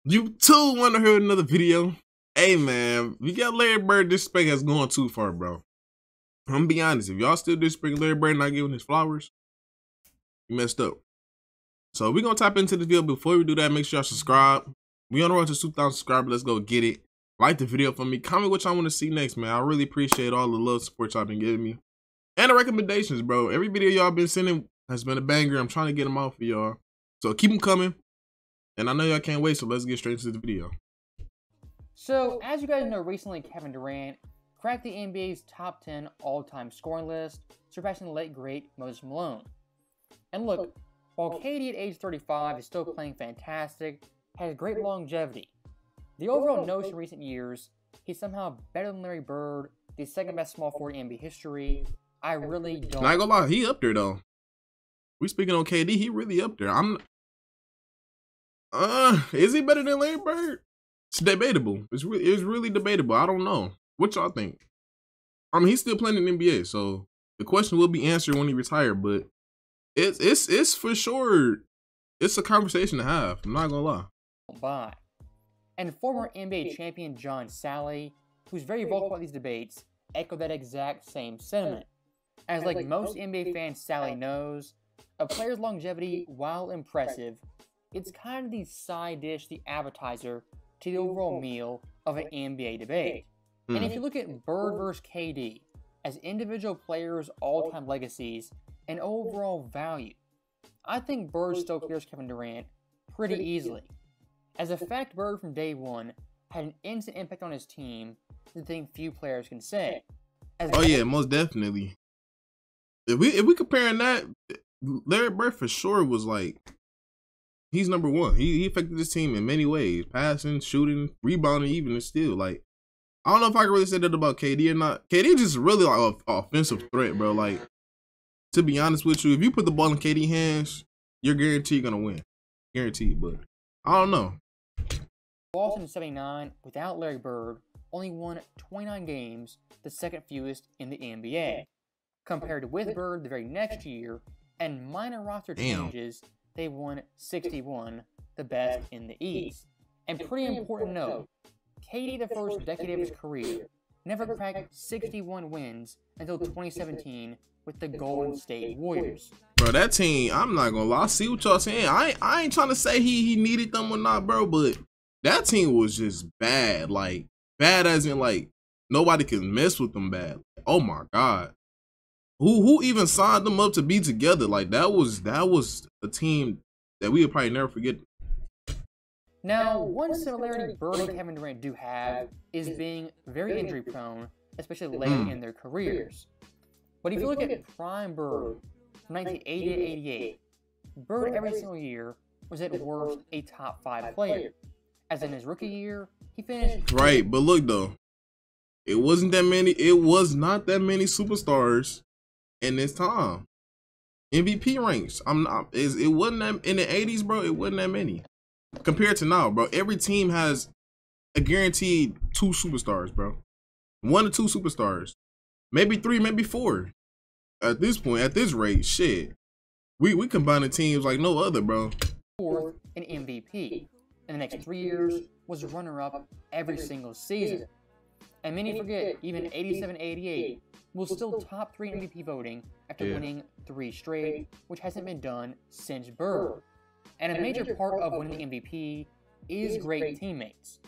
You too want to hear another video? Hey man, we got Larry Bird disrespect has gone too far, bro. I'm gonna be honest, if y'all still disrespecting Larry Bird and not giving his flowers, you messed up. So we're gonna tap into the video. Before we do that, make sure y'all subscribe. We on the road to 2,000 subscribers. Let's go get it. Like the video for me. Comment what y'all want to see next, man. I really appreciate all the love support y'all been giving me. And the recommendations, bro. Every video y'all been sending has been a banger. I'm trying to get them out for y'all. So keep them coming. And I know y'all can't wait, so let's get straight into the video. So, as you guys know, recently Kevin Durant cracked the NBA's top 10 all-time scoring list, surpassing the late great Moses Malone. And look, while KD at age 35 is still playing fantastic, has great longevity, the overall notion in recent years, he's somehow better than Larry Bird, the second best small forward in NBA history. I really don't. Not gonna lie, he up there though. We speaking on KD, he really up there. Is he better than Larry Bird? It's debatable. It's really debatable. I don't know. What y'all think? I mean, he's still playing in the NBA, so the question will be answered when he retired. But it's for sure. It's a conversation to have. I'm not gonna lie. Bye. And former NBA champion John Salley, who's very vocal about these debates, echoed that exact same sentiment. As like most NBA fans Salley knows, a player's longevity, while impressive, it's kind of the side dish, the appetizer to the overall meal of an NBA debate. And if you look at Bird versus KD as individual players' all-time legacies and overall value, I think Bird still clears Kevin Durant pretty easily. As a fact, Bird from day one had an instant impact on his team, the thing few players can say. Oh yeah, most definitely. If we comparing that, Larry Bird for sure was like, he's number one. He affected this team in many ways. Passing, shooting, rebounding, even and still. Like, I don't know if I can really say that about KD or not. KD just really like an offensive threat, bro. Like, to be honest with you, if you put the ball in KD hands, you're guaranteed gonna win. Guaranteed, but I don't know. Boston in 79, without Larry Bird, only won 29 games, the second fewest in the NBA. Compared with Bird the very next year, and minor roster changes, they won 61, the best in the East. And pretty important note, KD, the first decade of his career, never cracked 61 wins until 2017 with the Golden State Warriors. Bro, that team, I'm not gonna lie, I see what y'all saying. I ain't trying to say he needed them or not, bro, but that team was just bad. Like, bad as in, like, nobody can mess with them bad. Oh my God. Who even signed them up to be together? Like, that was a team that we would probably never forget. Now, one similarity Bird and Kevin Durant do have is being very injury prone, especially late in their careers. But if you look at prime Bird from 1980 to 88, Bird every single year was at worst a top 5 player. As in his rookie year, he finished right. But look though, it was not that many superstars in this time. MVP ranks. It wasn't that in the 80s, bro. It wasn't that many compared to now, bro. Every team has a guaranteed 2 superstars, bro. 1 to 2 superstars, maybe 3, maybe 4. At this point, at this rate, shit, we combining teams like no other, bro. Fourth in MVP. In the next 3 years, was runner-up every single season. And many forget, even 87-88 was still top 3 in MVP voting after winning 3 straight, which hasn't been done since Bird. And a major part of winning the MVP is great teammates.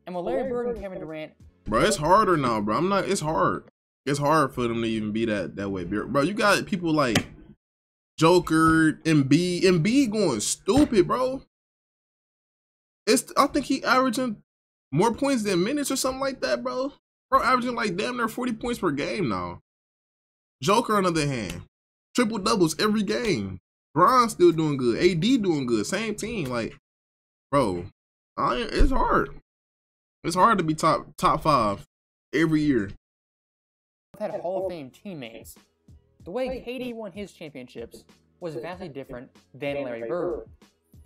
And while Larry Bird and Kevin Durant, bro, it's harder now, bro. It's hard. It's hard for them to even be that way, bro. You got people like Joker, Embiid going stupid, bro. I think he averaging more points than minutes or something like that, bro. Bro, averaging like damn near 40 points per game now. Joker, on the other hand, triple doubles every game. Bron still doing good. AD doing good. Same team. Like, bro, it's hard. It's hard to be top 5 every year. Had Hall of Fame teammates. The way KD won his championships was vastly different than Larry Bird.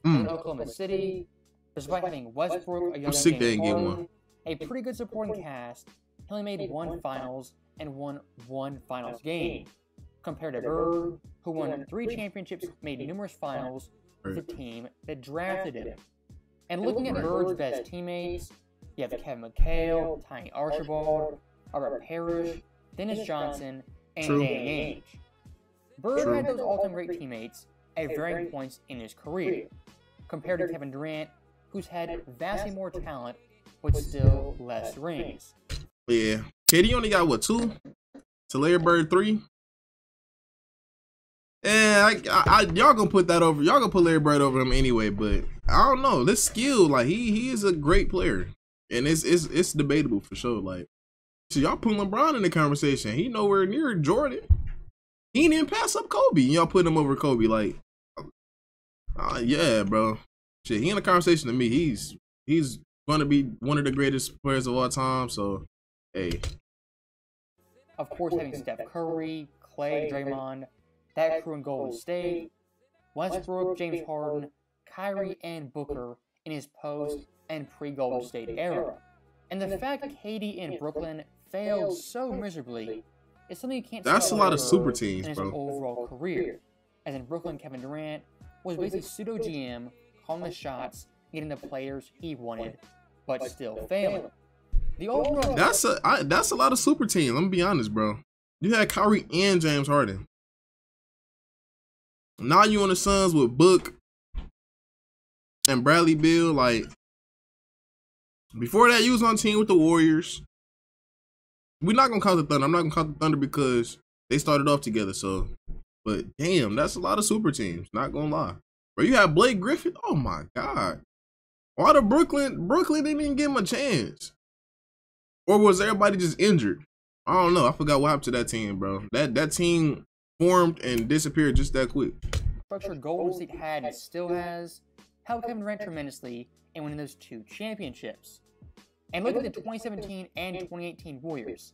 In Oklahoma City, despite having Westbrook, a young James Harden, a pretty good supporting cast, he only made 1 finals and won 1 finals game, compared to Bird, who won 3 championships, made numerous finals with the team that drafted him. And looking at Bird's best teammates, you have Kevin McHale, Tiny Archibald, Robert Parrish, Dennis Johnson, and True. Danny Ainge. Bird True. had those all-time great teammates at varying points in his career, compared to Kevin Durant, who's had vastly more talent, but still less rings. Yeah. KD only got, what, 2? To Larry Bird 3? Yeah, y'all gonna put that over. Y'all gonna put Larry Bird over him anyway, but I don't know. This skill, like, he is a great player. And it's debatable for sure. Like, so y'all put LeBron in the conversation. He nowhere near Jordan. He didn't even pass up Kobe. Y'all put him over Kobe. Like, yeah, bro. Shit, he in the conversation to me. He's gonna be one of the greatest players of all time. So, hey. Of course, having Steph Curry, Clay, Draymond, that crew in Golden State, Westbrook, James Harden, Kyrie, and Booker in his post and pre-Golden State era. And the fact KD in Brooklyn failed so miserably is something you can't. That's a lot of super teams, in his bro. overall career. As in Brooklyn, Kevin Durant was basically pseudo GM, calling the shots, getting the players he wanted, but still failing. The overall That's a lot of super teams. Let me be honest, bro. You had Kyrie and James Harden. Now you on the Suns with Book and Bradley Beal. Like, before that, you was on team with the Warriors. We're not gonna count the Thunder. I'm not gonna count the Thunder because they started off together. So, but damn, that's a lot of super teams. Not gonna lie, bro. You have Blake Griffin. Oh my god, why the Brooklyn didn't even give him a chance, or was everybody just injured? I don't know. I forgot what happened to that team, bro. That team formed and disappeared just that quick. Structure Golden State had and still has helped Kevin Durant tremendously in winning those 2 championships. And look at the 2017 and 2018 Warriors.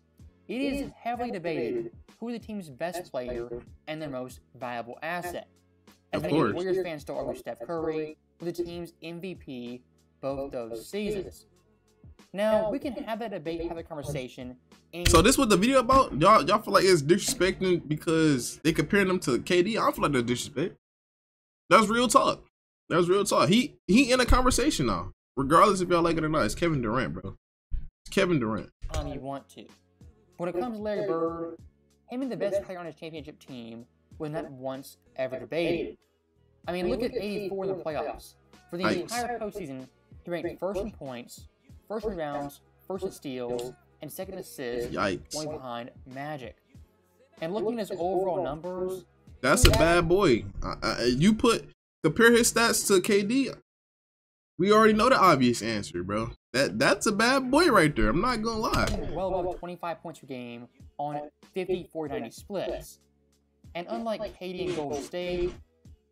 It is heavily debated who is the team's best player and their most valuable asset. As many Warriors fans still argue Steph Curry was the team's MVP both those seasons. Now, we can have that debate, have a conversation. So this what the video about? Y'all feel like it's disrespecting because they comparing them to KD? I don't feel like that's disrespect. That's real talk. That's real talk. He in a conversation now. Regardless if y'all like it or not, it's Kevin Durant, bro. It's Kevin Durant. You want to. When it comes to Larry Bird, him and the best player on his championship team was not once ever debated. I mean, look at 84 in the playoffs. For the entire postseason, he ranked first in points, first in rebounds, first in steals, and second in assists, only behind Magic. And looking at his overall numbers, that's a bad boy. Compare his stats to KD. We already know the obvious answer, bro. That's a bad boy right there. I'm not gonna lie. Well above 25 points per game on 50-40-90 splits. And unlike KD and Golden State,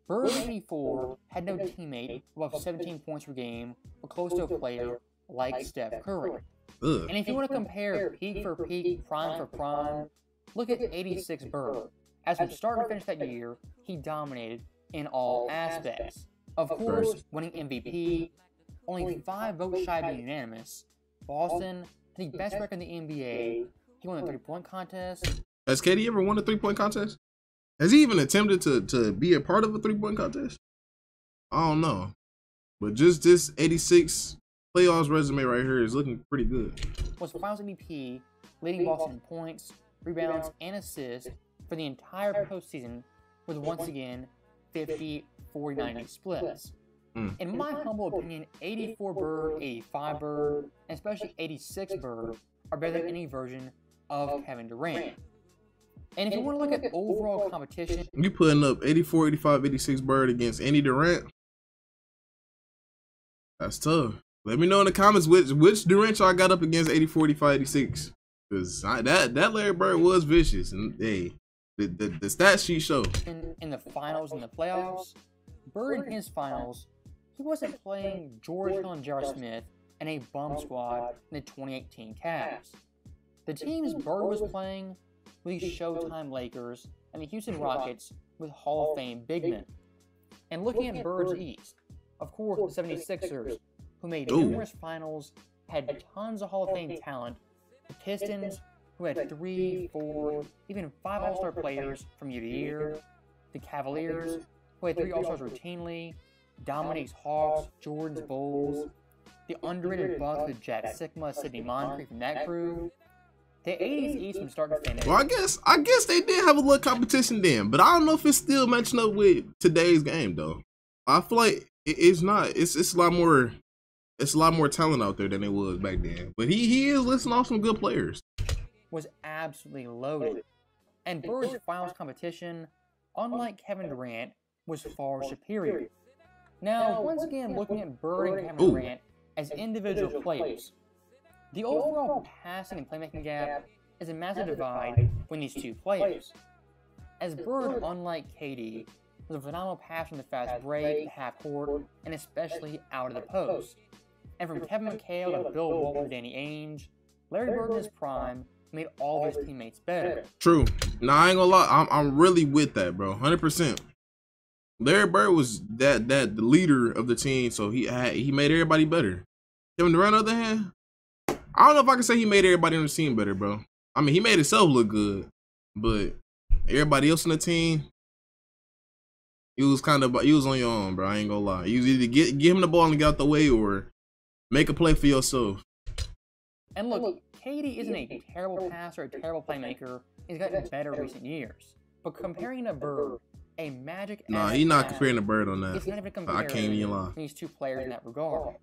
Bird 84 had no teammate above 17 points per game or close to a player like Steph Curry. And if you want to compare peak for peak, prime for prime, look at 86 Bird. As from start to finish that year, he dominated in all aspects. Of course, winning MVP, only 5 votes shy of being unanimous. Boston had the best record in the NBA. He won the 3-point contest. Has KD ever won a 3-point contest? Has he even attempted to be a part of a 3-point contest? I don't know. But just this 86 playoffs resume right here is looking pretty good. Was Finals MVP, leading Boston in points, rebounds, and assists for the entire postseason with once again 50-40-90 splits. In my humble opinion, 84 Bird, 85 Bird, and especially 86 Bird are better than any version of Kevin Durant. And if you want to look at overall competition, you putting up 84, 85, 86 Bird against any Durant? That's tough. Let me know in the comments which Durant y'all got up against 84, 85, 86. Because that Larry Bird was vicious. And hey, the stat sheet show. In the finals and the playoffs, Bird in his finals, he wasn't playing George Hill and J.R. Smith and a bum squad in the 2018 Cavs. The teams Bird was playing were the Showtime Lakers and the Houston Rockets with Hall of Fame big men. And looking at Bird's East, of course, the 76ers, who made numerous finals, had tons of Hall of Fame talent. The Pistons, who had 3, 4, even 5 All-Star players from year to year. The Cavaliers, who had 3 All-Stars routinely. Dominique's Hawks, Jordan's Bulls, the underrated Bucks with Jack Sigma, Sidney Moncrief from that crew. The 80s East from start to finish. Well, I guess they did have a little competition then, but I don't know if it's still matching up with today's game though. I feel like it's not. It's a lot more. It's a lot more talent out there than it was back then. But he is listing off some good players. Was absolutely loaded. And Bird's finals competition, unlike Kevin Durant, was far superior. Now, once again, looking at Bird and Kevin Durant as individual players, the overall passing and playmaking gap is a massive divide between these two players. As Bird, unlike KD, was a phenomenal passer in the fast break, the half court, and especially out of the post. And from Kevin McHale to Bill Walton to Danny Ainge, Larry Bird in his prime made all of his teammates better. True. Nah, I ain't gonna lie. I'm really with that, bro. 100%. Larry Bird was the leader of the team, so he made everybody better. Kevin Durant, on the other hand, I don't know if I can say he made everybody on the team better, bro. I mean, he made himself look good, but everybody else on the team, he was on your own, bro. I ain't gonna lie. You was either get him the ball and get out the way, or make a play for yourself. And look, KD isn't a terrible passer, a terrible playmaker. He's gotten better in recent years. But comparing to Bird, a Magic. Nah, he's not comparing to Bird on that. It's not even comparing. I can't even lie. These two players in that regard.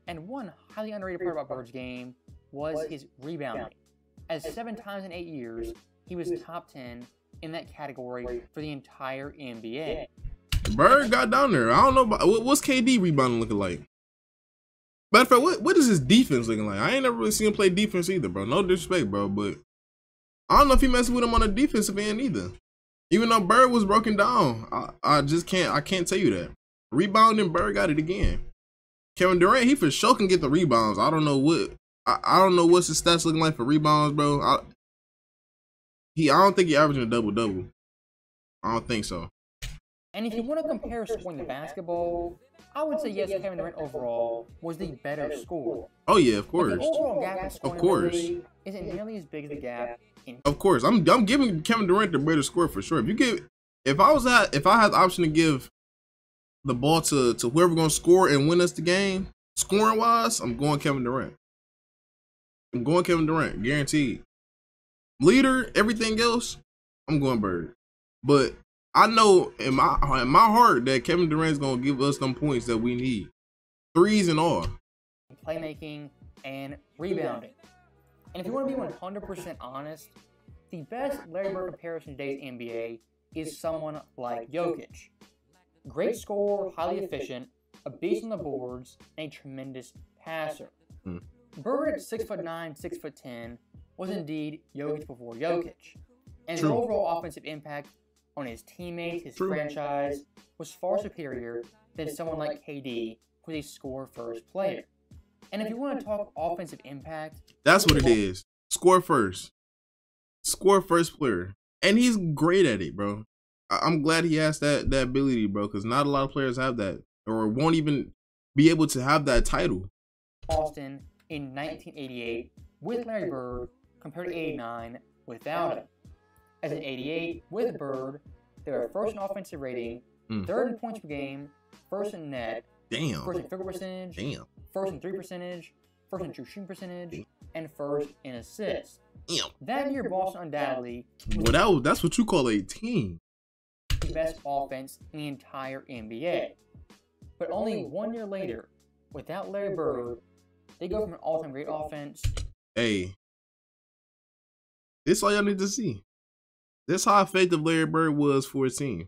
And one highly underrated part about Bird's game was his rebounding. As 7 times in 8 years, he was top 10 in that category for the entire NBA. Bird got down there. I don't know about what's KD rebounding looking like. Matter of fact, what is his defense looking like? I ain't never really seen him play defense either, bro. No disrespect, bro, but I don't know if he messing with him on the defensive end either. Even though Bird was broken down, I can't tell you that. Rebounding, Bird got it again. Kevin Durant, he for sure can get the rebounds. I don't know what's his stats looking like for rebounds, bro. I don't think he averaging a double-double. I don't think so. And if you want to compare scoring the basketball, I would say yes, Kevin Durant overall was the better scorer. Oh yeah, of course. But the overall gap in scoring ability isn't nearly as big as the gap in. Of course, I'm giving Kevin Durant the better score for sure. If I had the option to give the ball to whoever gonna score and win us the game, scoring wise, I'm going Kevin Durant. I'm going Kevin Durant, guaranteed. Leader, everything else, I'm going Bird. But I know in my heart that Kevin Durant's gonna give us them points that we need, threes and all. Playmaking and rebounding. And if you want to be 100% honest, the best Larry Bird comparison in today's NBA is someone like Jokic. Great scorer, highly efficient, a beast on the boards, and a tremendous passer. Bird at 6'9", 6'10", was indeed Jokic before Jokic. And his overall offensive impact on his teammates, his franchise, was far superior than someone like KD, who is a score-first player. And if you want to talk offensive impact, that's what it is. Score first. Score first player. And he's great at it, bro. I'm glad he has that ability, bro, because not a lot of players have that, or won't even be able to have that title. Boston in 1988 with Larry Bird compared to 89 without him. As in 88 with Bird, they were first in offensive rating, third in points per game, first in net, first in field goal percentage, first in 3 percentage, first in true shooting percentage, and first in assists. That year, Boston undoubtedly that's what you call a team. The best offense in the entire NBA. But only 1 year later, without Larry Bird, they go from an all-time great offense. Hey, this is all y'all need to see. This how effective Larry Bird was for his team.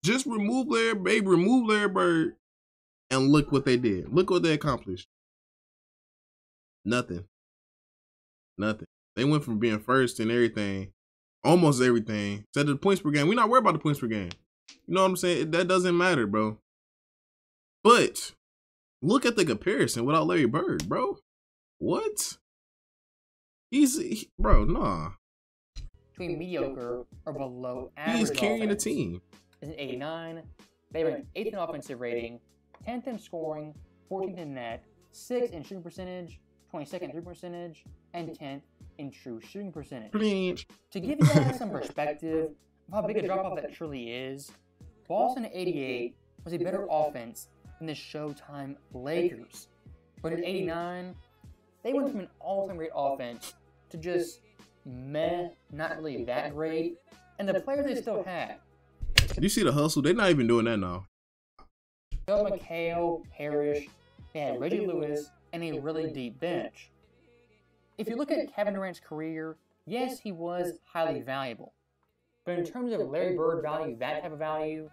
Just remove Larry Bird, and look what they did. Look what they accomplished. Nothing. They went from being first in everything, almost everything, to the points per game. We're not worried about the points per game. You know what I'm saying? That doesn't matter, bro. But look at the comparison without Larry Bird, bro. What? Bro, nah. Between mediocre or below average. He's carrying the team. Is an 89. They ranked 8th in offensive rating, 10th in scoring, 14th in net, 6th in shooting percentage, 22nd in 3 percentage, and 10th in true shooting percentage. To give you guys some perspective of how big a drop-off that truly is, Boston at 88 was a better offense than the Showtime Lakers. But in '89, they went from an all-time great offense to just meh, not really that great, and the players they still had. You see the hustle? They're not even doing that now. Phil McHale, Parrish, they had Reggie Lewis, and a really deep bench. If you look at Kevin Durant's career, yes, he was highly valuable. But in terms of Larry Bird value, that type of value,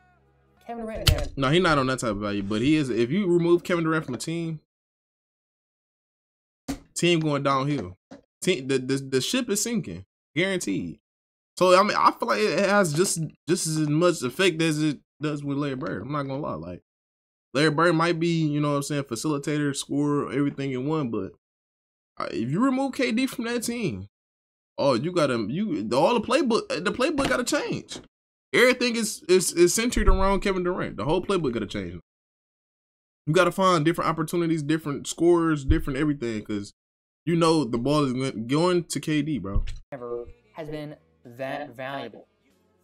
Kevin Durant never. No, he's not on that type of value, but he is. If you remove Kevin Durant from a team going downhill. The ship is sinking, guaranteed. So I mean, I feel like it has just as much effect as it does with Larry Bird. I'm not gonna lie, like Larry Bird might be, you know what I'm saying, facilitator, scorer, everything in one, but if you remove KD from that team, oh, you gotta all the playbook gotta change. Everything is centered around Kevin Durant. The whole playbook gotta change. You gotta find different opportunities, different scorers, different everything, because you know the ball is going to KD, bro. Never has been that valuable.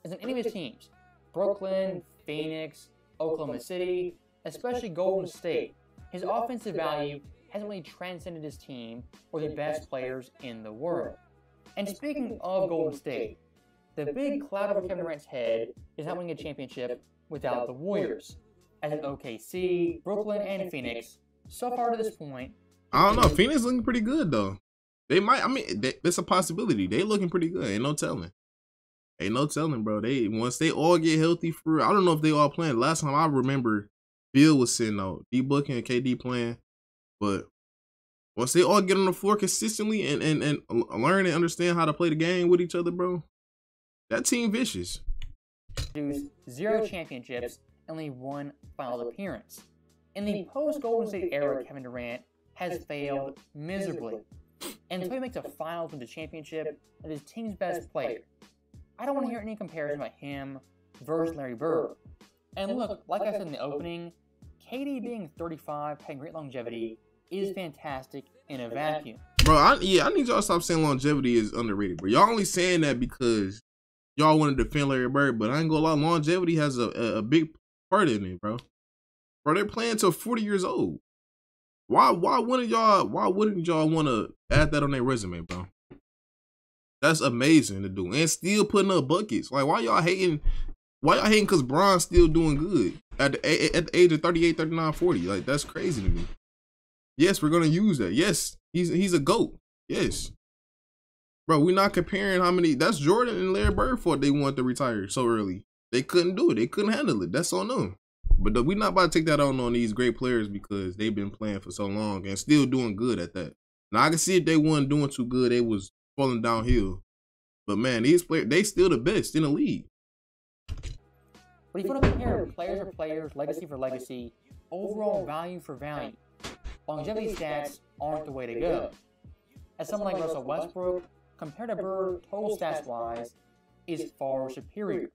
As in any of his teams, Brooklyn, Phoenix, Oklahoma City, especially Golden State, his offensive value hasn't really transcended his team or the best players in the world. And speaking of Golden State, the big cloud over Kevin Durant's head is not winning a championship without the Warriors. As in OKC, Brooklyn, and Phoenix, so far to this point. I don't know. Phoenix looking pretty good though. They might. I mean, it's a possibility. They looking pretty good. Ain't no telling. Ain't no telling, bro. Once they all get healthy for. I don't know if they all playing. Last time I remember, Bill was sitting out. D-Book and KD playing, but once they all get on the floor consistently and learn and understand how to play the game with each other, bro, that team vicious. 0 championships, only 1 finals appearance. In the post-Golden State era, Kevin Durant has failed miserably. And until he makes a finals with the championship as his team's best player, I don't want to hear any comparison about him versus Larry Bird. And look, like I said in the opening, KD being 35, having great longevity, is fantastic in a vacuum. Bro, I need y'all to stop saying longevity is underrated, bro. Y'all only saying that because y'all want to defend Larry Bird, but I ain't gonna lie, longevity has a big part in it, bro. Bro, they're playing till 40 years old. Why wouldn't y'all want to add that on their resume, bro? That's amazing to do. And still putting up buckets. Like, why y'all hating? Why y'all hating because Bron's still doing good at the age of 38, 39, 40? Like, that's crazy to me. Yes, we're gonna use that. Yes, he's a GOAT. Yes. Bro, we're not comparing how many. That's Jordan and Larry Bird for they wanted to retire so early. They couldn't do it. They couldn't handle it. That's on them. But we're not about to take that on these great players because they've been playing for so long and still doing good at that. Now, I can see if they weren't doing too good, they was falling downhill. But, man, these players, they still the best in the league. But if you want to compare players for players, legacy for legacy, overall value for value, longevity stats aren't the way to go. As someone like Russell Westbrook, compared to Bird, total stats-wise, is far superior.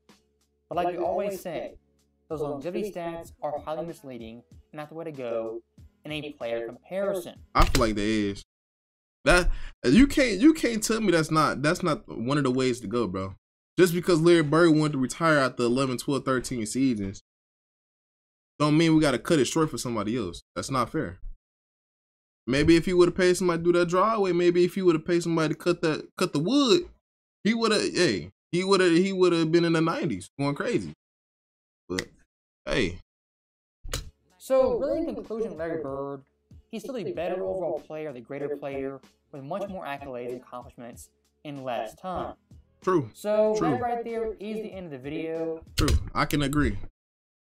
But like we always say, those longevity stats are highly misleading, not the way to go in a player comparison. I feel like there is. That you can't tell me that's not one of the ways to go, bro. Just because Larry Bird wanted to retire after 11, 12, 13 seasons, don't mean we got to cut it short for somebody else. That's not fair. Maybe if he would have paid somebody to do that driveway, maybe if he would have paid somebody to cut the wood, he would have been in the 90s going crazy. But hey. So really in conclusion, Larry Bird, he's still the better overall player, the greater player, with much more accolades and accomplishments in less time. True. So that right there is the end of the video. True. I can agree.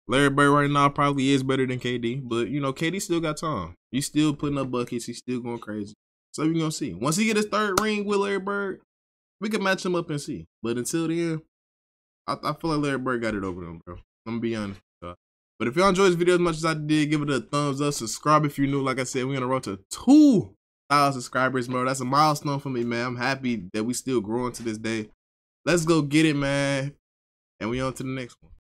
Larry Bird right now probably is better than KD, but you know, KD still got time. He's still putting up buckets. He's still going crazy. So we're going to see. Once he get his 3rd ring with Larry Bird, we can match him up and see. But until then, I feel like Larry Bird got it over them, bro. I'm going to be honest. But if y'all enjoyed this video as much as I did, give it a thumbs up. Subscribe if you're new. Like I said, we're on the road to 2,000 subscribers, bro. That's a milestone for me, man. I'm happy that we still growing to this day. Let's go get it, man. And we on to the next one.